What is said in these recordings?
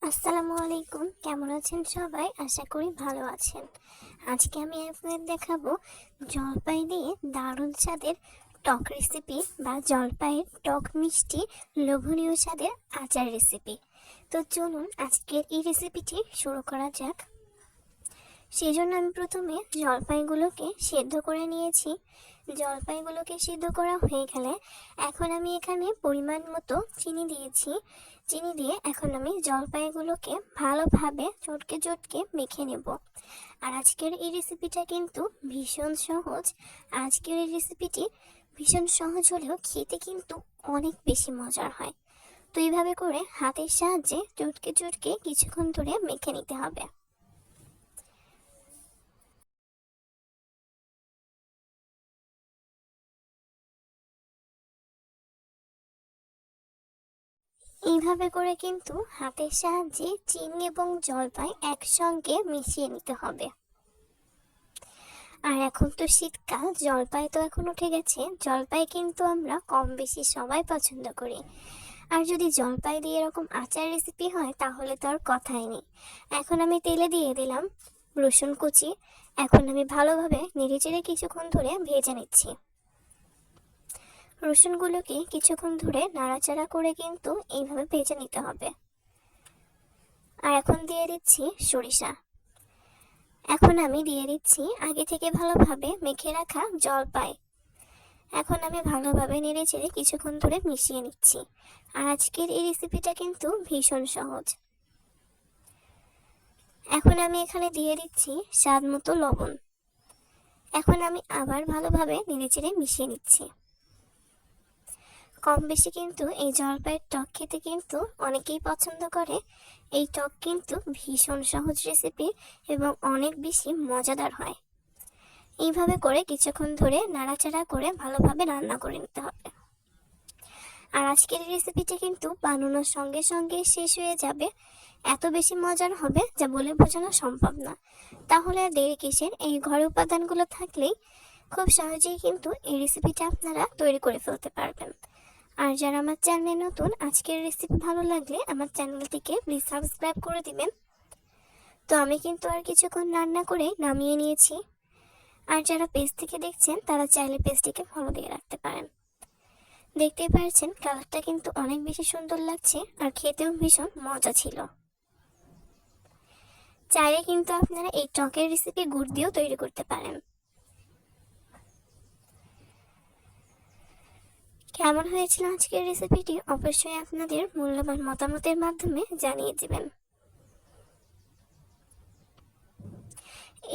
আসসালামু আলাইকুম। কেমন আছেন সবাই? আশা করি ভালো আছেন। আজকে আমি আপনাদের দেখাবো জলপাই দিয়ে দারুণ স্বাদের টক রেসিপি বা জলপাইয়ের টক মিষ্টি লোভনীয় স্বাদের আচার রেসিপি। তো চলুন আজকের এই রেসিপিটি শুরু করা যাক। সেই জন্য আমি প্রথমে জলপাইগুলোকে সেদ্ধ করে নিয়েছি। জলপাইগুলোকে সিদ্ধ করা হয়ে গেলে এখন আমি এখানে পরিমাণ মতো চিনি দিয়েছি। চিনি দিয়ে এখন আমি জলপাইগুলোকে ভালোভাবে চটকে চটকে মেখে নেব। আর আজকের এই রেসিপিটা কিন্তু ভীষণ সহজ। আজকের এই রেসিপিটি ভীষণ সহজ হলেও খেতে কিন্তু অনেক বেশি মজার হয়। তো এইভাবে করে হাতের সাহায্যে চটকে চটকে কিছুক্ষণ ধরে মেখে নিতে হবে। এইভাবে করে কিন্তু হাতের সাহায্যে চিনি এবং জলপাই একসঙ্গে মিশিয়ে নিতে হবে। আর এখন তো শীতকাল, জলপাই তো এখন উঠে গেছে। জলপাই কিন্তু আমরা কম বেশি সবাই পছন্দ করি। আর যদি জলপাই দিয়ে এরকম আচার রেসিপি হয় তাহলে তো আর কথাই নেই। এখন আমি তেলে দিয়ে দিলাম রসুন কুচি। এখন আমি ভালোভাবে নেড়েচেড়ে কিছুক্ষণ ধরে ভেজে নিচ্ছি। রসুনগুলোকে কিছুক্ষণ ধরে নাড়াচাড়া করে কিন্তু এইভাবে ভেজে নিতে হবে। আর এখন দিয়ে দিচ্ছি সরিষা। এখন আমি দিয়ে দিচ্ছি আগে থেকে ভালোভাবে মেখে রাখা জলপাই। এখন আমি ভালোভাবে নেড়েচেড়ে কিছুক্ষণ ধরে মিশিয়ে নিচ্ছি। আর আজকের এই রেসিপিটা কিন্তু ভীষণ সহজ। এখন আমি এখানে দিয়ে দিচ্ছি স্বাদ মতো লবণ। এখন আমি আবার ভালোভাবে নেড়েচেড়ে মিশিয়ে নিচ্ছি। কম বেশি কিন্তু এই জলপাইয়ের টক খেতে কিন্তু অনেকেই পছন্দ করে। এই টক কিন্তু ভীষণ সহজ রেসিপি এবং অনেক বেশি মজাদার হয়। এইভাবে করে কিছুক্ষণ ধরে নাড়াচাড়া করে ভালোভাবে রান্না করে নিতে হবে। আর আজকের রেসিপিটা কিন্তু বানানোর সঙ্গে সঙ্গে শেষ হয়ে যাবে। এত বেশি মজার হবে যা বলে বোঝানো সম্ভব না। তাহলে আর দেরি কিসের? এই ঘরে উপাদানগুলো থাকলেই খুব সহজেই কিন্তু এই রেসিপিটা আপনারা তৈরি করে ফেলতে পারবেন। আর যারা আমার চ্যানেলে নতুন, আজকের রেসিপি ভালো লাগলে আমার চ্যানেলটিকে প্লিজ সাবস্ক্রাইব করে দিবেন। তো আমি কিন্তু আর কিছুক্ষণ রান্না করে নামিয়ে নিয়েছি। আর যারা পেজ থেকে দেখছেন তারা চাইলে পেজটিকে ফলো দিয়ে রাখতে পারেন। দেখতেই পাচ্ছেন কালারটা কিন্তু অনেক বেশি সুন্দর লাগছে আর খেতেও ভীষণ মজা ছিল। চাইলে কিন্তু আপনারা এই টকের রেসিপি গুড় দিয়েও তৈরি করতে পারেন। কেমন হয়েছিল আজকের রেসিপিটি অবশ্যই আপনাদের মূল্যবান মতামতের মাধ্যমে জানিয়ে দিবেন।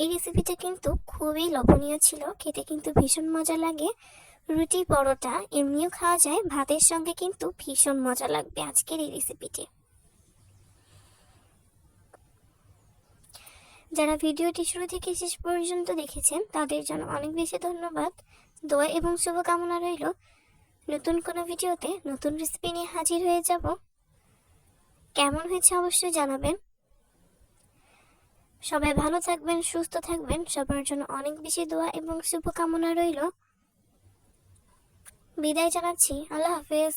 এই রেসিপিটা কিন্তু খুবই লোভনীয় ছিল, খেতে কিন্তু ভীষণ মজা লাগে। রুটি পরোটা এমনিও খাওয়া যায়, ভাতের সঙ্গে কিন্তু ভীষণ মজা লাগবে আজকের এই রেসিপিটি। যারা ভিডিওটি শুরু থেকে শেষ পর্যন্ত দেখেছেন তাদের জন্য অনেক বেশি ধন্যবাদ। দোয়া এবং শুভকামনা রইল। নতুন কোনো ভিডিওতে নতুন রেসিপি নিয়ে হাজির হয়ে যাব। কেমন হয়েছে অবশ্যই জানাবেন। সবাই ভালো থাকবেন, সুস্থ থাকবেন। সবার জন্য অনেক বেশি দোয়া এবং শুভকামনা রইল। বিদায় জানাচ্ছি। আল্লাহ হাফেজ।